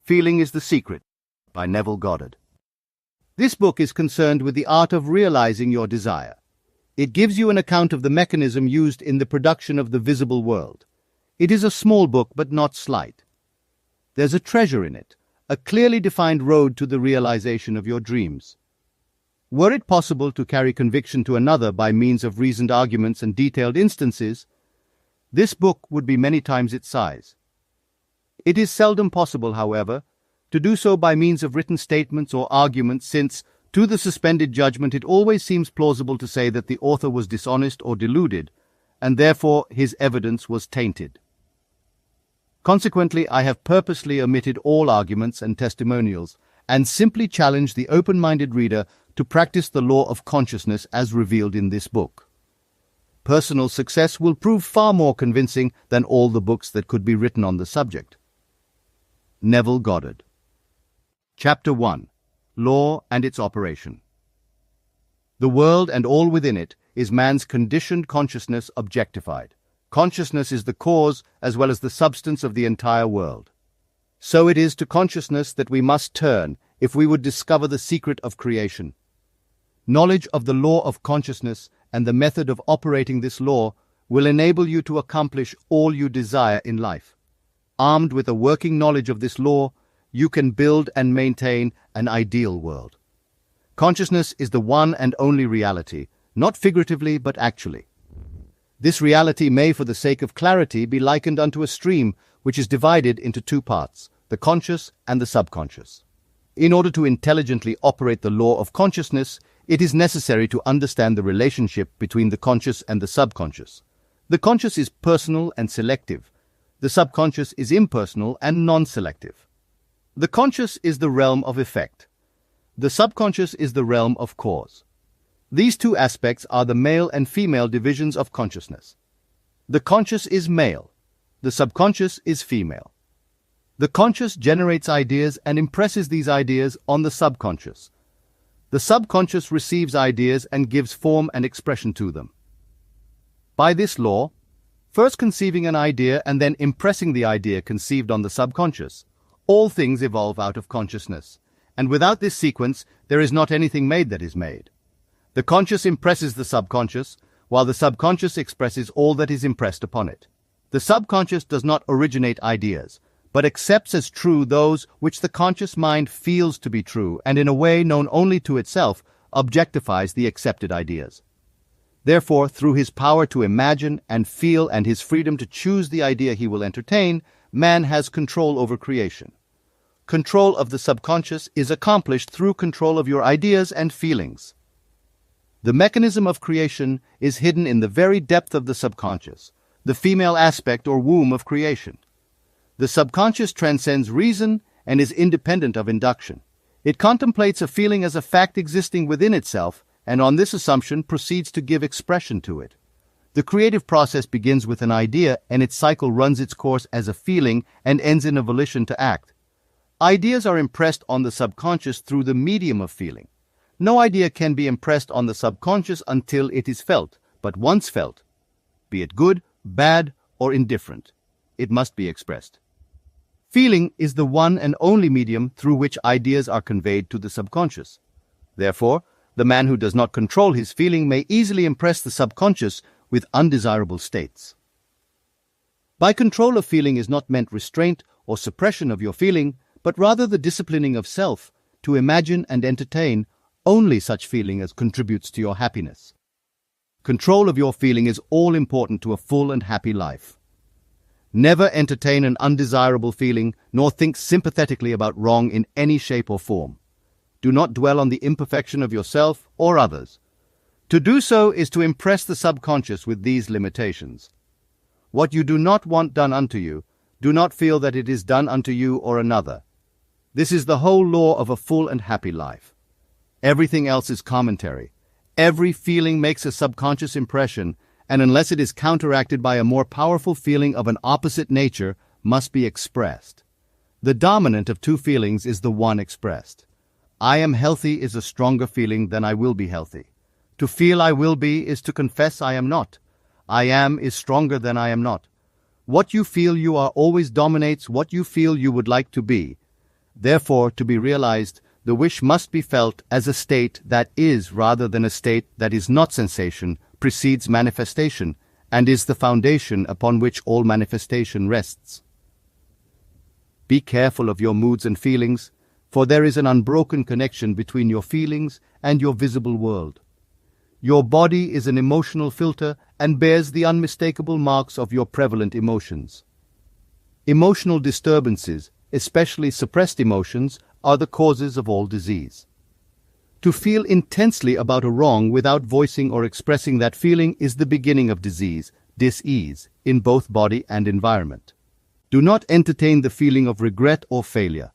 Feeling is the Secret by Neville Goddard. This book is concerned with the art of realizing your desire. It gives you an account of the mechanism used in the production of the visible world. It is a small book, but not slight. There's a treasure in it, a clearly defined road to the realization of your dreams. Were it possible to carry conviction to another by means of reasoned arguments and detailed instances, this book would be many times its size. It is seldom possible, however, to do so by means of written statements or arguments, since, to the suspended judgment, it always seems plausible to say that the author was dishonest or deluded, and therefore his evidence was tainted. Consequently, I have purposely omitted all arguments and testimonials, and simply challenged the open-minded reader to practice the law of consciousness as revealed in this book. Personal success will prove far more convincing than all the books that could be written on the subject. Neville Goddard. Chapter 1. Law and its Operation. The world and all within it is man's conditioned consciousness objectified. Consciousness is the cause as well as the substance of the entire world. So it is to consciousness that we must turn if we would discover the secret of creation. Knowledge of the law of consciousness and the method of operating this law will enable you to accomplish all you desire in life. Armed with a working knowledge of this law, you can build and maintain an ideal world. Consciousness is the one and only reality, not figuratively but actually. This reality may, for the sake of clarity, be likened unto a stream which is divided into two parts, the conscious and the subconscious. In order to intelligently operate the law of consciousness, it is necessary to understand the relationship between the conscious and the subconscious. The conscious is personal and selective. The subconscious is impersonal and non-selective. The conscious is the realm of effect. The subconscious is the realm of cause. These two aspects are the male and female divisions of consciousness. The conscious is male. The subconscious is female. The conscious generates ideas and impresses these ideas on the subconscious. The subconscious receives ideas and gives form and expression to them. By this law, first conceiving an idea and then impressing the idea conceived on the subconscious, all things evolve out of consciousness, and without this sequence there is not anything made that is made. The conscious impresses the subconscious, while the subconscious expresses all that is impressed upon it. The subconscious does not originate ideas, but accepts as true those which the conscious mind feels to be true, and in a way known only to itself, objectifies the accepted ideas. Therefore, through his power to imagine and feel and his freedom to choose the idea he will entertain, man has control over creation. Control of the subconscious is accomplished through control of your ideas and feelings. The mechanism of creation is hidden in the very depth of the subconscious, the female aspect or womb of creation. The subconscious transcends reason and is independent of induction. It contemplates a feeling as a fact existing within itself, and on this assumption proceeds to give expression to it. The creative process begins with an idea, and its cycle runs its course as a feeling and ends in a volition to act. Ideas are impressed on the subconscious through the medium of feeling. No idea can be impressed on the subconscious until it is felt, but once felt, be it good, bad, or indifferent, it must be expressed. Feeling is the one and only medium through which ideas are conveyed to the subconscious. Therefore, the man who does not control his feeling may easily impress the subconscious with undesirable states. By control of feeling is not meant restraint or suppression of your feeling, but rather the disciplining of self to imagine and entertain only such feeling as contributes to your happiness. Control of your feeling is all important to a full and happy life. Never entertain an undesirable feeling, nor think sympathetically about wrong in any shape or form. Do not dwell on the imperfection of yourself or others. To do so is to impress the subconscious with these limitations. What you do not want done unto you, do not feel that it is done unto you or another. This is the whole law of a full and happy life. Everything else is commentary. Every feeling makes a subconscious impression, and unless it is counteracted by a more powerful feeling of an opposite nature, must be expressed. The dominant of two feelings is the one expressed. I am healthy is a stronger feeling than I will be healthy. To feel I will be is to confess I am not. I am is stronger than I am not. What you feel you are always dominates what you feel you would like to be. Therefore, to be realized, the wish must be felt as a state that is rather than a state that is not. Sensation precedes manifestation and is the foundation upon which all manifestation rests. Be careful of your moods and feelings, for there is an unbroken connection between your feelings and your visible world. Your body is an emotional filter and bears the unmistakable marks of your prevalent emotions. Emotional disturbances, especially suppressed emotions, are the causes of all disease. To feel intensely about a wrong without voicing or expressing that feeling is the beginning of disease, dis-ease, in both body and environment. Do not entertain the feeling of regret or failure,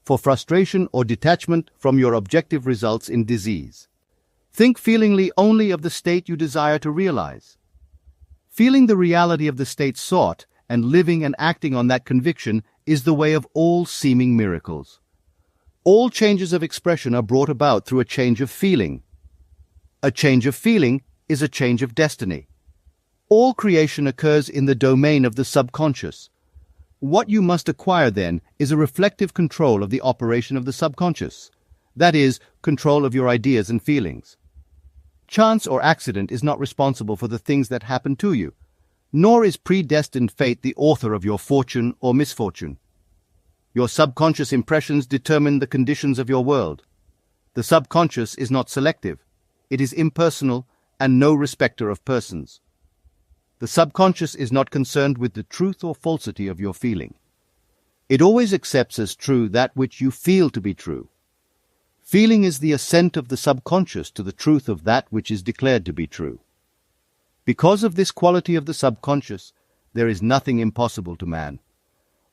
for frustration or detachment from your objective results in disease. Think feelingly only of the state you desire to realize. Feeling the reality of the state sought and living and acting on that conviction is the way of all seeming miracles. All changes of expression are brought about through a change of feeling. A change of feeling is a change of destiny. All creation occurs in the domain of the subconscious. What you must acquire, then, is a reflective control of the operation of the subconscious. That is, control of your ideas and feelings. Chance or accident is not responsible for the things that happen to you, nor is predestined fate the author of your fortune or misfortune. Your subconscious impressions determine the conditions of your world. The subconscious is not selective. It is impersonal and no respecter of persons. The subconscious is not concerned with the truth or falsity of your feeling. It always accepts as true that which you feel to be true. Feeling is the assent of the subconscious to the truth of that which is declared to be true. Because of this quality of the subconscious, there is nothing impossible to man.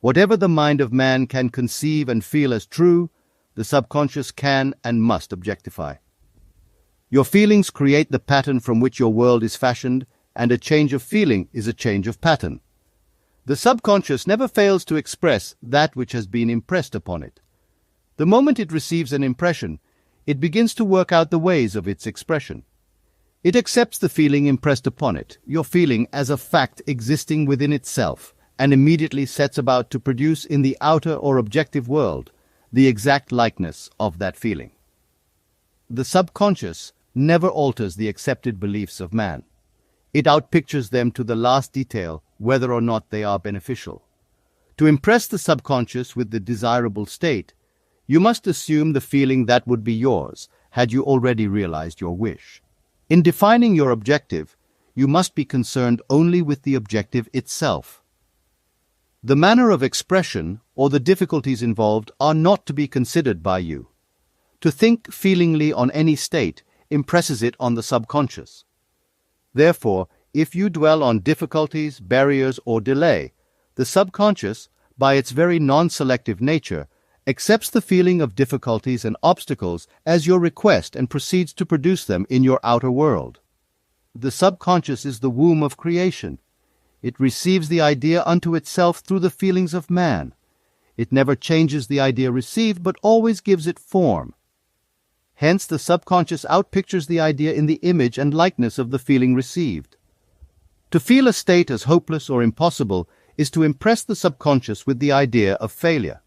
Whatever the mind of man can conceive and feel as true, the subconscious can and must objectify. Your feelings create the pattern from which your world is fashioned, and a change of feeling is a change of pattern. The subconscious never fails to express that which has been impressed upon it. The moment it receives an impression, it begins to work out the ways of its expression. It accepts the feeling impressed upon it, your feeling, as a fact existing within itself, and immediately sets about to produce in the outer or objective world the exact likeness of that feeling. The subconscious never alters the accepted beliefs of man. It outpictures them to the last detail, whether or not they are beneficial. To impress the subconscious with the desirable state, you must assume the feeling that would be yours, had you already realized your wish. In defining your objective, you must be concerned only with the objective itself. The manner of expression or the difficulties involved are not to be considered by you. To think feelingly on any state impresses it on the subconscious. Therefore, if you dwell on difficulties, barriers, or delay, the subconscious, by its very non-selective nature, accepts the feeling of difficulties and obstacles as your request and proceeds to produce them in your outer world. The subconscious is the womb of creation. It receives the idea unto itself through the feelings of man. It never changes the idea received, but always gives it form. Hence, the subconscious outpictures the idea in the image and likeness of the feeling received. To feel a state as hopeless or impossible is to impress the subconscious with the idea of failure.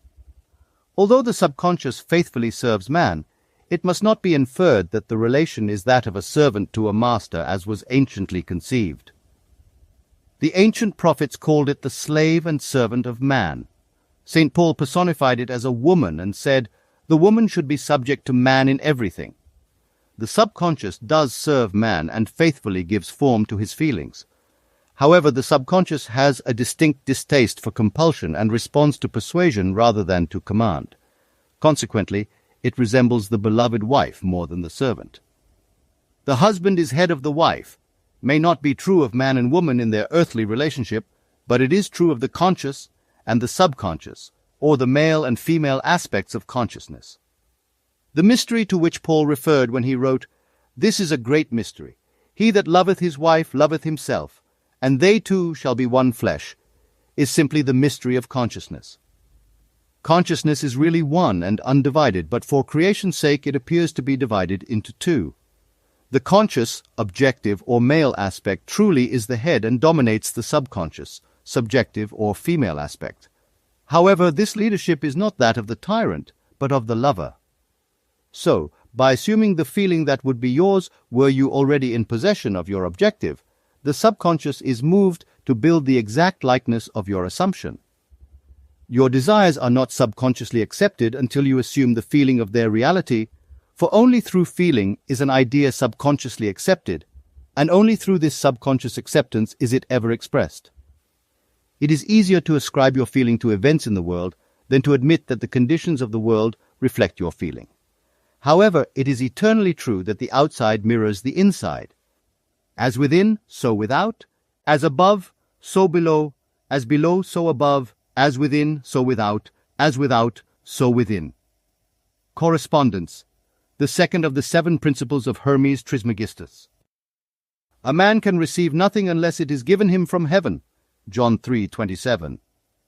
Although the subconscious faithfully serves man, it must not be inferred that the relation is that of a servant to a master as was anciently conceived. The ancient prophets called it the slave and servant of man. St. Paul personified it as a woman and said, "The woman should be subject to man in everything." The subconscious does serve man and faithfully gives form to his feelings. However, the subconscious has a distinct distaste for compulsion and responds to persuasion rather than to command. Consequently, it resembles the beloved wife more than the servant. The husband is head of the wife may not be true of man and woman in their earthly relationship, but it is true of the conscious and the subconscious, or the male and female aspects of consciousness. The mystery to which Paul referred when he wrote, "This is a great mystery. He that loveth his wife loveth himself, and they two shall be one flesh," is simply the mystery of consciousness. Consciousness is really one and undivided, but for creation's sake it appears to be divided into two. The conscious, objective, or male aspect truly is the head and dominates the subconscious, subjective, or female aspect. However, this leadership is not that of the tyrant, but of the lover. So, by assuming the feeling that would be yours were you already in possession of your objective, the subconscious is moved to build the exact likeness of your assumption. Your desires are not subconsciously accepted until you assume the feeling of their reality, for only through feeling is an idea subconsciously accepted, and only through this subconscious acceptance is it ever expressed. It is easier to ascribe your feeling to events in the world than to admit that the conditions of the world reflect your feeling. However, it is eternally true that the outside mirrors the inside. As within, so without. As above, so below. As below, so above. As within, so without. As without, so within. Correspondence, the second of the 7 principles of Hermes Trismegistus. A man can receive nothing unless it is given him from heaven. John 3:27.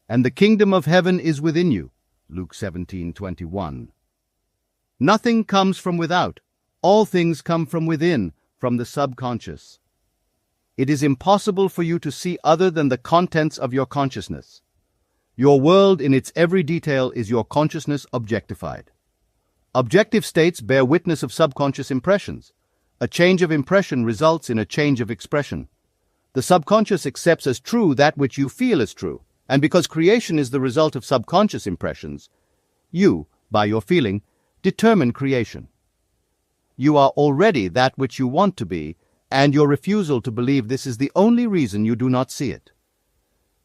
And the kingdom of heaven is within you. Luke 17:21. Nothing comes from without. All things come from within, from the subconscious. It is impossible for you to see other than the contents of your consciousness. Your world in its every detail is your consciousness objectified. Objective states bear witness of subconscious impressions. A change of impression results in a change of expression. The subconscious accepts as true that which you feel is true, and because creation is the result of subconscious impressions, you, by your feeling, determine creation. You are already that which you want to be, and your refusal to believe this is the only reason you do not see it.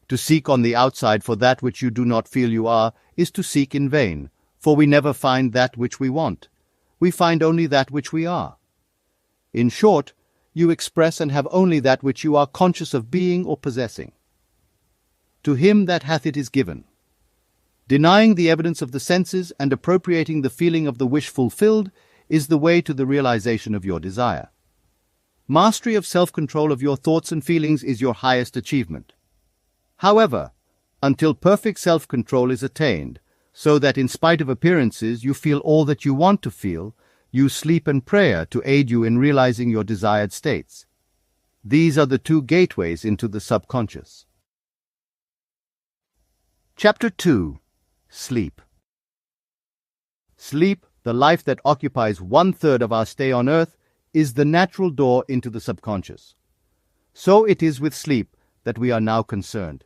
To seek on the outside for that which you do not feel you are is to seek in vain, for we never find that which we want. We find only that which we are. In short, you express and have only that which you are conscious of being or possessing. To him that hath it is given. Denying the evidence of the senses and appropriating the feeling of the wish fulfilled is the way to the realization of your desire. Mastery of self-control of your thoughts and feelings is your highest achievement. However, until perfect self-control is attained, so that in spite of appearances you feel all that you want to feel, use sleep and prayer to aid you in realizing your desired states. These are the 2 gateways into the subconscious. Chapter 2. Sleep. Sleep, the life that occupies 1/3 of our stay on earth, is the natural door into the subconscious. So it is with sleep that we are now concerned.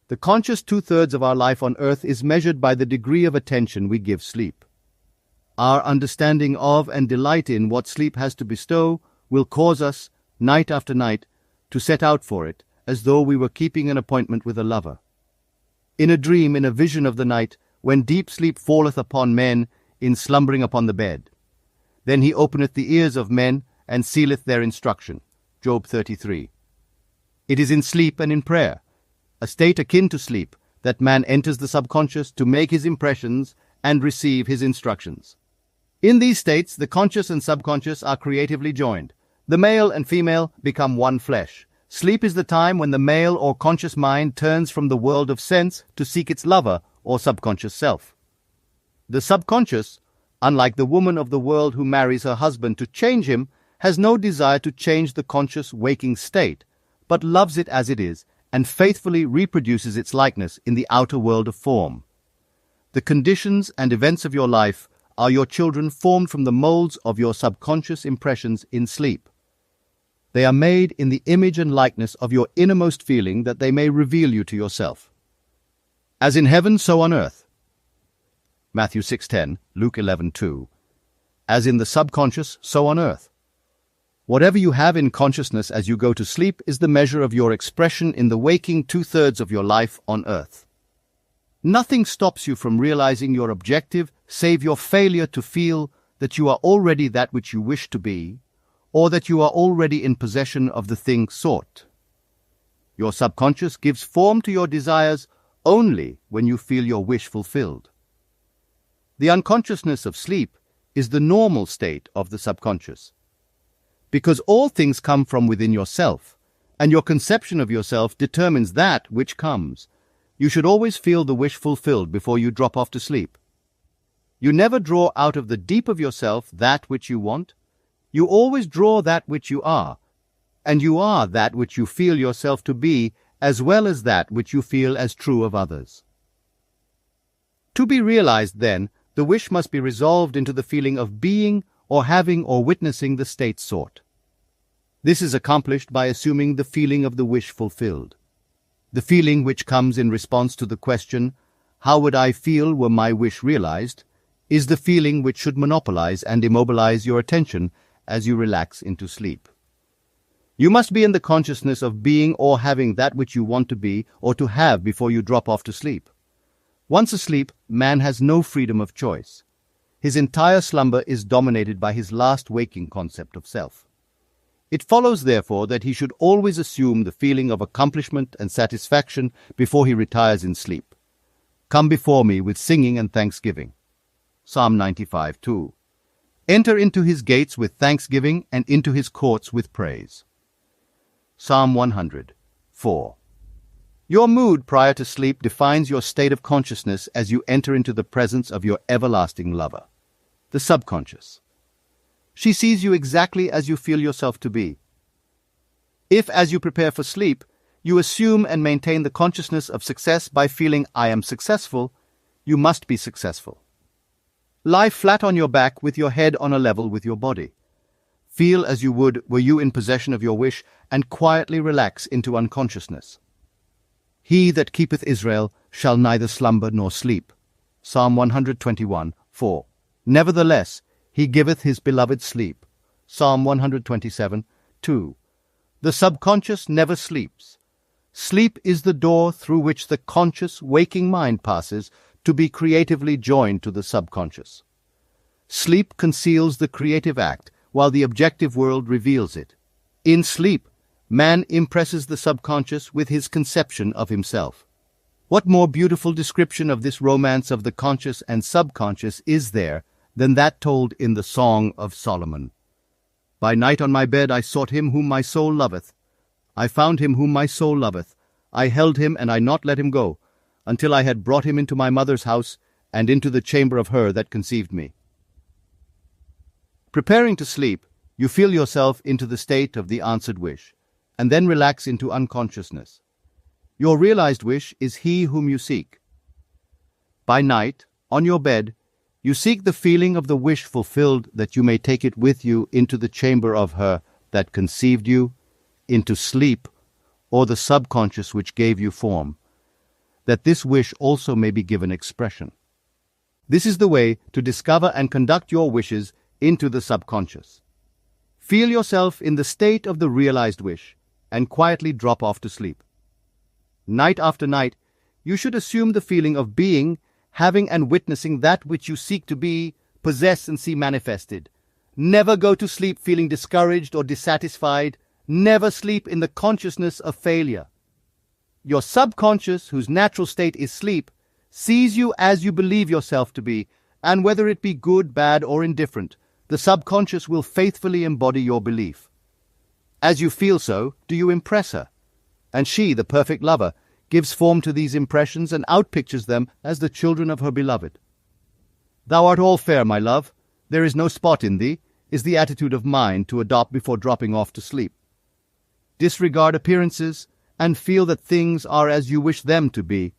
The conscious 2/3 of our life on earth is measured by the degree of attention we give sleep. Our understanding of and delight in what sleep has to bestow will cause us, night after night, to set out for it, as though we were keeping an appointment with a lover. In a dream, in a vision of the night, when deep sleep falleth upon men, in slumbering upon the bed. Then he openeth the ears of men, and sealeth their instruction. Job 33. It is in sleep and in prayer, a state akin to sleep, that man enters the subconscious to make his impressions and receive his instructions. In these states, the conscious and subconscious are creatively joined. The male and female become one flesh. Sleep is the time when the male or conscious mind turns from the world of sense to seek its lover or subconscious self. The subconscious, unlike the woman of the world who marries her husband to change him, has no desire to change the conscious waking state, but loves it as it is and faithfully reproduces its likeness in the outer world of form. The conditions and events of your life are your children formed from the molds of your subconscious impressions in sleep. They are made in the image and likeness of your innermost feeling that they may reveal you to yourself. As in heaven, so on earth. Matthew 6:10, Luke 11:2. As in the subconscious, so on earth. Whatever you have in consciousness as you go to sleep is the measure of your expression in the waking 2/3 of your life on earth. Nothing stops you from realizing your objective save your failure to feel that you are already that which you wish to be, or that you are already in possession of the thing sought. Your subconscious gives form to your desires only when you feel your wish fulfilled. The unconsciousness of sleep is the normal state of the subconscious. Because all things come from within yourself, and your conception of yourself determines that which comes, you should always feel the wish fulfilled before you drop off to sleep. You never draw out of the deep of yourself that which you want. You always draw that which you are, and you are that which you feel yourself to be, as well as that which you feel as true of others. To be realized, then, the wish must be resolved into the feeling of being or having or witnessing the state sought. This is accomplished by assuming the feeling of the wish fulfilled. The feeling which comes in response to the question, "How would I feel were my wish realized?" is the feeling which should monopolize and immobilize your attention as you relax into sleep. You must be in the consciousness of being or having that which you want to be or to have before you drop off to sleep. Once asleep, man has no freedom of choice. His entire slumber is dominated by his last waking concept of self. It follows, therefore, that he should always assume the feeling of accomplishment and satisfaction before he retires in sleep. Come before me with singing and thanksgiving. Psalm 95:2. Enter into his gates with thanksgiving and into his courts with praise. Psalm 100:4. Your mood prior to sleep defines your state of consciousness as you enter into the presence of your everlasting lover, the subconscious. She sees you exactly as you feel yourself to be. If, as you prepare for sleep, you assume and maintain the consciousness of success by feeling "I am successful," you must be successful. Lie flat on your back with your head on a level with your body. Feel as you would were you in possession of your wish and quietly relax into unconsciousness. He that keepeth Israel shall neither slumber nor sleep. Psalm 121:4. Nevertheless, he giveth his beloved sleep. Psalm 127:2. The subconscious never sleeps. Sleep is the door through which the conscious, waking mind passes to be creatively joined to the subconscious. Sleep conceals the creative act, while the objective world reveals it. In sleep, man impresses the subconscious with his conception of himself. What more beautiful description of this romance of the conscious and subconscious is there than that told in the Song of Solomon? By night on my bed I sought him whom my soul loveth. I found him whom my soul loveth. I held him, and I not let him go, until I had brought him into my mother's house, and into the chamber of her that conceived me. Preparing to sleep, you feel yourself into the state of the answered wish, and then relax into unconsciousness. Your realized wish is he whom you seek. By night, on your bed, you seek the feeling of the wish fulfilled, that you may take it with you into the chamber of her that conceived you, into sleep, or the subconscious which gave you form, that this wish also may be given expression. This is the way to discover and conduct your wishes into the subconscious. Feel yourself in the state of the realized wish, and quietly drop off to sleep. Night after night, you should assume the feeling of being, having and witnessing that which you seek to be, possess and see manifested. Never go to sleep feeling discouraged or dissatisfied. Never sleep in the consciousness of failure. Your subconscious, whose natural state is sleep, sees you as you believe yourself to be, and whether it be good, bad, or indifferent, the subconscious will faithfully embody your belief. As you feel so, do you impress her? And she, the perfect lover, gives form to these impressions and outpictures them as the children of her beloved. Thou art all fair, my love. There is no spot in thee, is the attitude of mind to adopt before dropping off to sleep. Disregard appearances, and feel that things are as you wish them to be,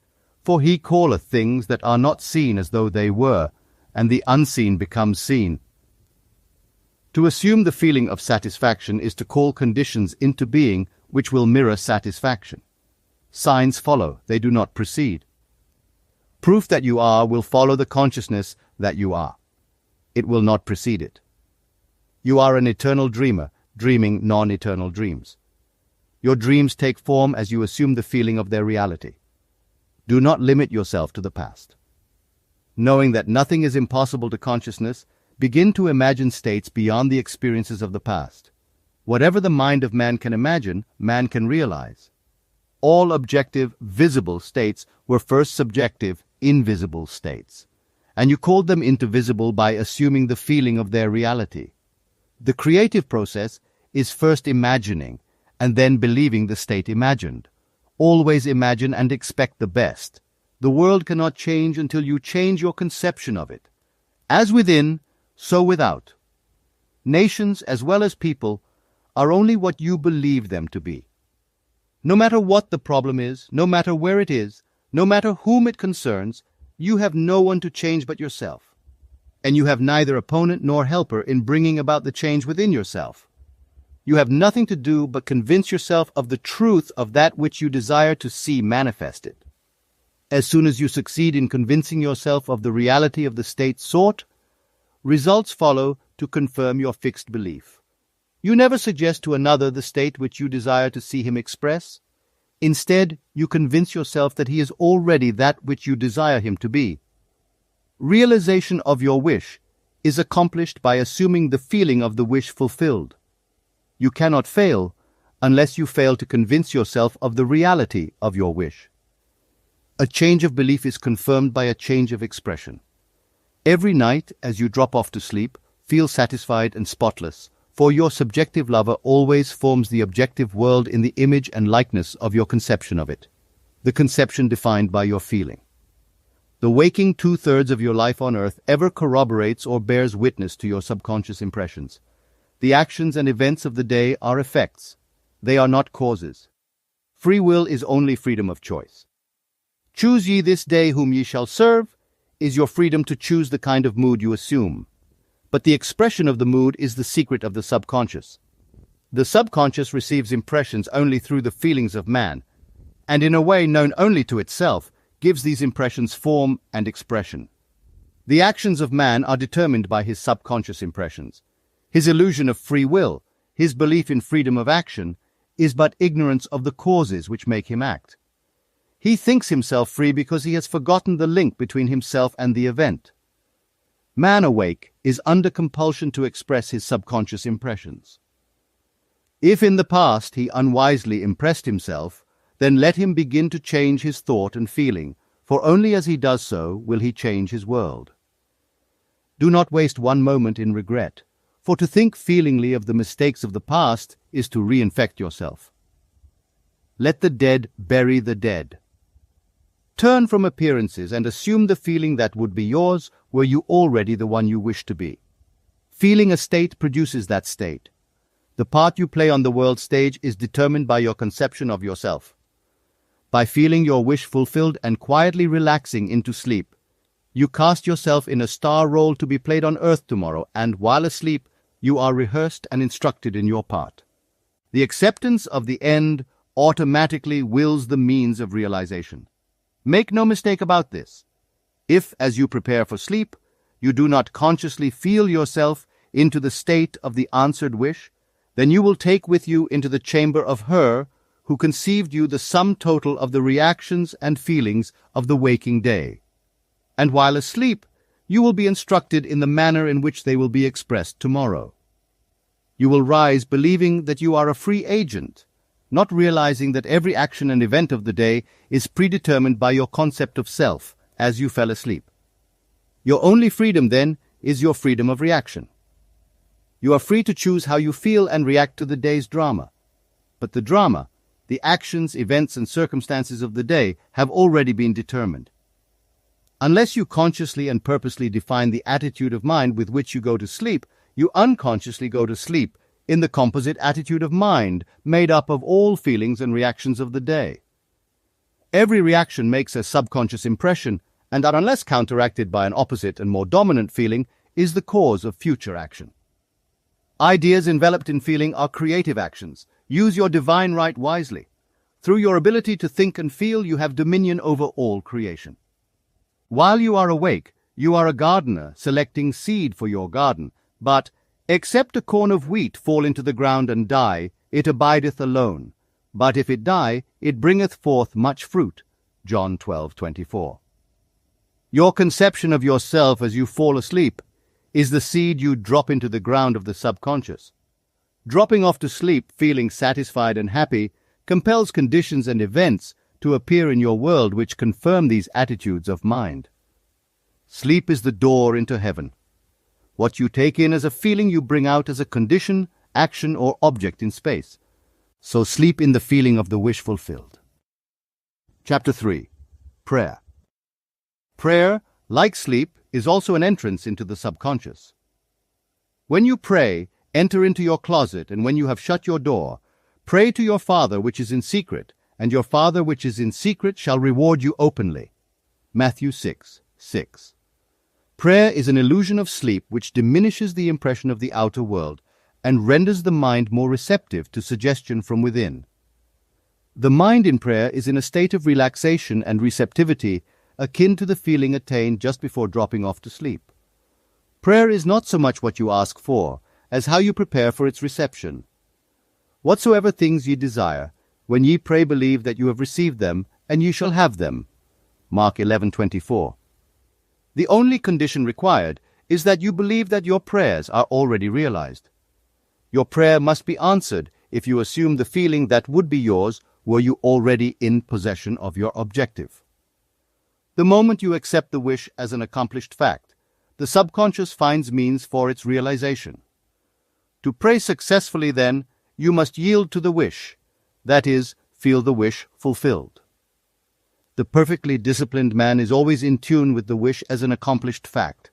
for he calleth things that are not seen as though they were, and the unseen becomes seen. To assume the feeling of satisfaction is to call conditions into being which will mirror satisfaction. Signs follow, they do not precede. Proof that you are will follow the consciousness that you are. It will not precede it. You are an eternal dreamer, dreaming non-eternal dreams. Your dreams take form as you assume the feeling of their reality. Do not limit yourself to the past. Knowing that nothing is impossible to consciousness, begin to imagine states beyond the experiences of the past. Whatever the mind of man can imagine, man can realize. All objective, visible states were first subjective, invisible states, and you called them into visible by assuming the feeling of their reality. The creative process is first imagining, and then believing the state imagined. Always imagine and expect the best. The world cannot change until you change your conception of it. As within, so without. Nations, as well as people, are only what you believe them to be. No matter what the problem is, no matter where it is, no matter whom it concerns, you have no one to change but yourself. And you have neither opponent nor helper in bringing about the change within yourself. You have nothing to do but convince yourself of the truth of that which you desire to see manifested. As soon as you succeed in convincing yourself of the reality of the state sought, results follow to confirm your fixed belief. You never suggest to another the state which you desire to see him express. Instead, you convince yourself that he is already that which you desire him to be. Realization of your wish is accomplished by assuming the feeling of the wish fulfilled. You cannot fail unless you fail to convince yourself of the reality of your wish. A change of belief is confirmed by a change of expression. Every night, as you drop off to sleep, feel satisfied and spotless, for your subjective lover always forms the objective world in the image and likeness of your conception of it, the conception defined by your feeling. The waking two-thirds of your life on earth ever corroborates or bears witness to your subconscious impressions. The actions and events of the day are effects. They are not causes. Free will is only freedom of choice. Choose ye this day whom ye shall serve is your freedom to choose the kind of mood you assume. But the expression of the mood is the secret of the subconscious. The subconscious receives impressions only through the feelings of man, and in a way known only to itself, gives these impressions form and expression. The actions of man are determined by his subconscious impressions. His illusion of free will, his belief in freedom of action, is but ignorance of the causes which make him act. He thinks himself free because he has forgotten the link between himself and the event. Man awake is under compulsion to express his subconscious impressions. If in the past he unwisely impressed himself, then let him begin to change his thought and feeling, for only as he does so will he change his world. Do not waste one moment in regret, for to think feelingly of the mistakes of the past is to reinfect yourself. Let the dead bury the dead. Turn from appearances and assume the feeling that would be yours were you already the one you wish to be. Feeling a state produces that state. The part you play on the world stage is determined by your conception of yourself. By feeling your wish fulfilled and quietly relaxing into sleep, you cast yourself in a star role to be played on earth tomorrow, and while asleep, you are rehearsed and instructed in your part. The acceptance of the end automatically wills the means of realization. Make no mistake about this. If, as you prepare for sleep, you do not consciously feel yourself into the state of the answered wish, then you will take with you into the chamber of her who conceived you the sum total of the reactions and feelings of the waking day. And while asleep, you will be instructed in the manner in which they will be expressed tomorrow. You will rise believing that you are a free agent, not realizing that every action and event of the day is predetermined by your concept of self as you fell asleep. Your only freedom, then, is your freedom of reaction. You are free to choose how you feel and react to the day's drama. But the drama, the actions, events, and circumstances of the day have already been determined. Unless you consciously and purposely define the attitude of mind with which you go to sleep, you unconsciously go to sleep in the composite attitude of mind made up of all feelings and reactions of the day. Every reaction makes a subconscious impression, and unless counteracted by an opposite and more dominant feeling, is the cause of future action. Ideas enveloped in feeling are creative actions. Use your divine right wisely. Through your ability to think and feel, you have dominion over all creation. While you are awake, you are a gardener selecting seed for your garden, but, except a corn of wheat fall into the ground and die, it abideth alone. But if it die, it bringeth forth much fruit. John 12:24. Your conception of yourself as you fall asleep is the seed you drop into the ground of the subconscious. Dropping off to sleep feeling satisfied and happy compels conditions and events to appear in your world which confirm these attitudes of mind. Sleep is the door into heaven. What you take in as a feeling you bring out as a condition, action, or object in space. So sleep in the feeling of the wish fulfilled. Chapter 3. Prayer. Prayer, like sleep, is also an entrance into the subconscious. When you pray, enter into your closet, and when you have shut your door, pray to your Father which is in secret, and your Father which is in secret shall reward you openly. Matthew 6:16. 6. Prayer is an illusion of sleep which diminishes the impression of the outer world and renders the mind more receptive to suggestion from within. The mind in prayer is in a state of relaxation and receptivity akin to the feeling attained just before dropping off to sleep. Prayer is not so much what you ask for, as how you prepare for its reception. Whatsoever things ye desire, when ye pray believe that you have received them, and ye shall have them. Mark 11:24. The only condition required is that you believe that your prayers are already realized. Your prayer must be answered if you assume the feeling that would be yours were you already in possession of your objective. The moment you accept the wish as an accomplished fact, the subconscious finds means for its realization. To pray successfully, then, you must yield to the wish, that is, feel the wish fulfilled. The perfectly disciplined man is always in tune with the wish as an accomplished fact.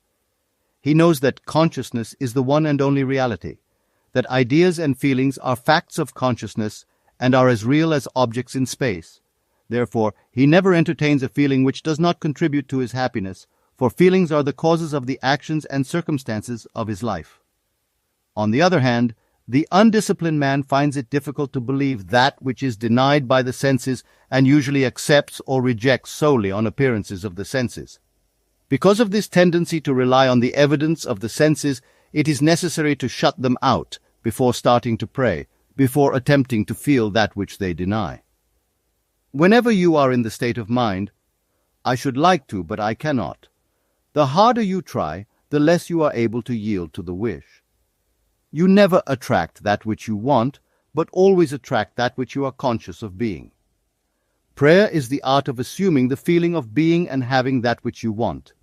He knows that consciousness is the one and only reality, that ideas and feelings are facts of consciousness and are as real as objects in space. Therefore, he never entertains a feeling which does not contribute to his happiness, for feelings are the causes of the actions and circumstances of his life. On the other hand, the undisciplined man finds it difficult to believe that which is denied by the senses and usually accepts or rejects solely on appearances of the senses. Because of this tendency to rely on the evidence of the senses, it is necessary to shut them out before starting to pray, before attempting to feel that which they deny. Whenever you are in the state of mind, "I should like to, but I cannot," the harder you try, the less you are able to yield to the wish. You never attract that which you want, but always attract that which you are conscious of being. Prayer is the art of assuming the feeling of being and having that which you want.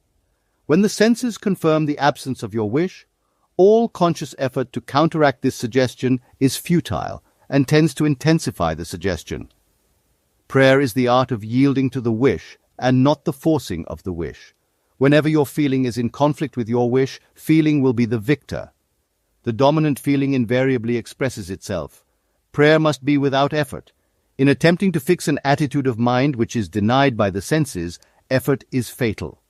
When the senses confirm the absence of your wish, all conscious effort to counteract this suggestion is futile and tends to intensify the suggestion. Prayer is the art of yielding to the wish and not the forcing of the wish. Whenever your feeling is in conflict with your wish, feeling will be the victor. The dominant feeling invariably expresses itself. Prayer must be without effort. In attempting to fix an attitude of mind which is denied by the senses, effort is fatal.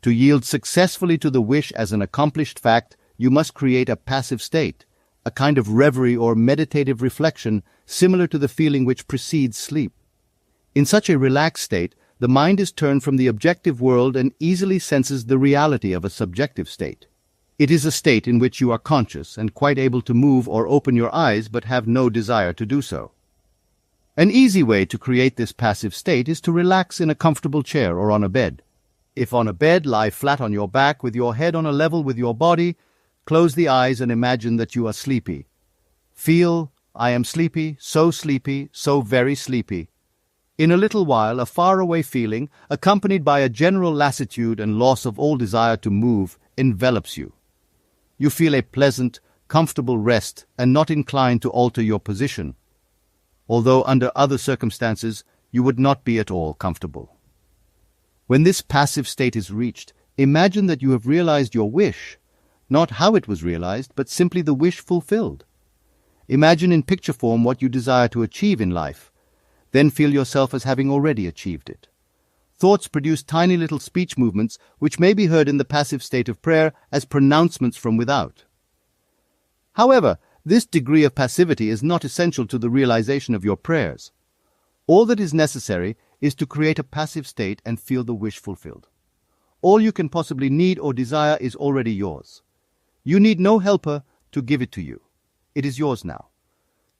To yield successfully to the wish as an accomplished fact, you must create a passive state, a kind of reverie or meditative reflection similar to the feeling which precedes sleep. In such a relaxed state, the mind is turned from the objective world and easily senses the reality of a subjective state. It is a state in which you are conscious and quite able to move or open your eyes but have no desire to do so. An easy way to create this passive state is to relax in a comfortable chair or on a bed. If on a bed, lie flat on your back with your head on a level with your body, close the eyes and imagine that you are sleepy. Feel, "I am sleepy, so very sleepy." In a little while, a faraway feeling, accompanied by a general lassitude and loss of all desire to move, envelops you. You feel a pleasant, comfortable rest and not inclined to alter your position, although under other circumstances you would not be at all comfortable. When this passive state is reached, imagine that you have realized your wish, not how it was realized, but simply the wish fulfilled. Imagine in picture form what you desire to achieve in life. Then feel yourself as having already achieved it. Thoughts produce tiny little speech movements which may be heard in the passive state of prayer as pronouncements from without. However, this degree of passivity is not essential to the realization of your prayers. All that is necessary is to create a passive state and feel the wish fulfilled. All you can possibly need or desire is already yours. You need no helper to give it to you. It is yours now.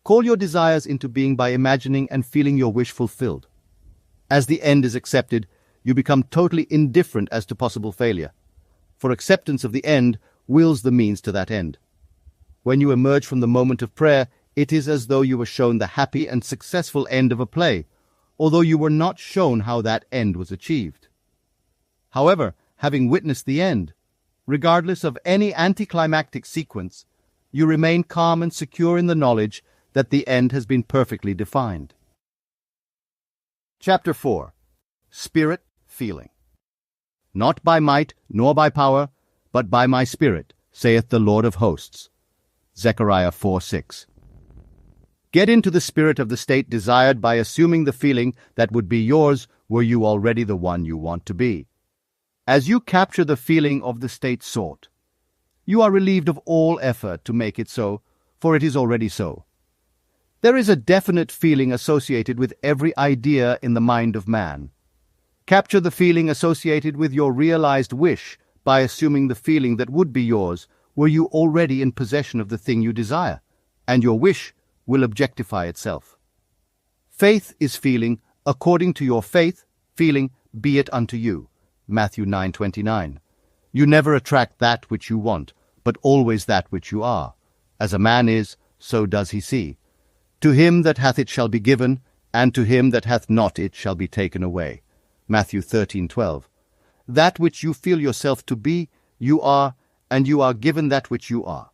Call your desires into being by imagining and feeling your wish fulfilled. As the end is accepted, you become totally indifferent as to possible failure, for acceptance of the end wills the means to that end. When you emerge from the moment of prayer, it is as though you were shown the happy and successful end of a play, although you were not shown how that end was achieved. However, having witnessed the end, regardless of any anticlimactic sequence, you remain calm and secure in the knowledge that the end has been perfectly defined. Chapter 4. Spirit Feeling. Not by might, nor by power, but by my Spirit, saith the Lord of hosts. Zechariah 4:6. Get into the spirit of the state desired by assuming the feeling that would be yours were you already the one you want to be. As you capture the feeling of the state sought, you are relieved of all effort to make it so, for it is already so. There is a definite feeling associated with every idea in the mind of man. Capture the feeling associated with your realized wish by assuming the feeling that would be yours were you already in possession of the thing you desire, and your wish will objectify itself. Faith is feeling, according to your faith, feeling, be it unto you. Matthew 9:29. You never attract that which you want, but always that which you are. As a man is, so does he see. To him that hath it shall be given, and to him that hath not it shall be taken away. Matthew 13:12. That which you feel yourself to be, you are, and you are given that which you are.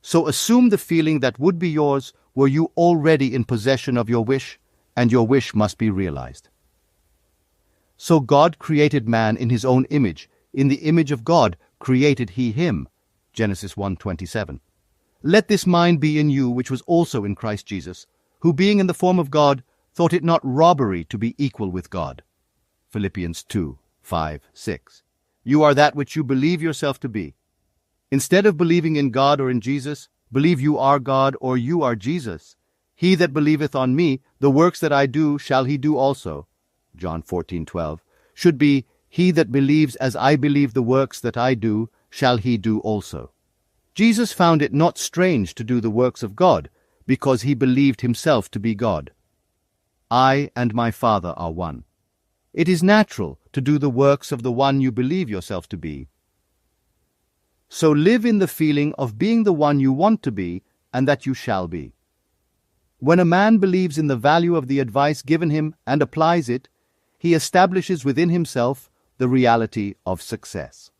So assume the feeling that would be yours were you already in possession of your wish, and your wish must be realized. So God created man in his own image. In the image of God created he him. Genesis 1:27. Let this mind be in you which was also in Christ Jesus, who being in the form of God, thought it not robbery to be equal with God. Philippians 2:5-6. You are that which you believe yourself to be. Instead of believing in God or in Jesus, believe you are God or you are Jesus. He that believeth on me, the works that I do shall he do also. John 14:12. Should be, he that believes as I believe the works that I do, shall he do also. Jesus found it not strange to do the works of God, because he believed himself to be God. I and my Father are one. It is natural to do the works of the one you believe yourself to be. So live in the feeling of being the one you want to be and that you shall be. When a man believes in the value of the advice given him and applies it, he establishes within himself the reality of success.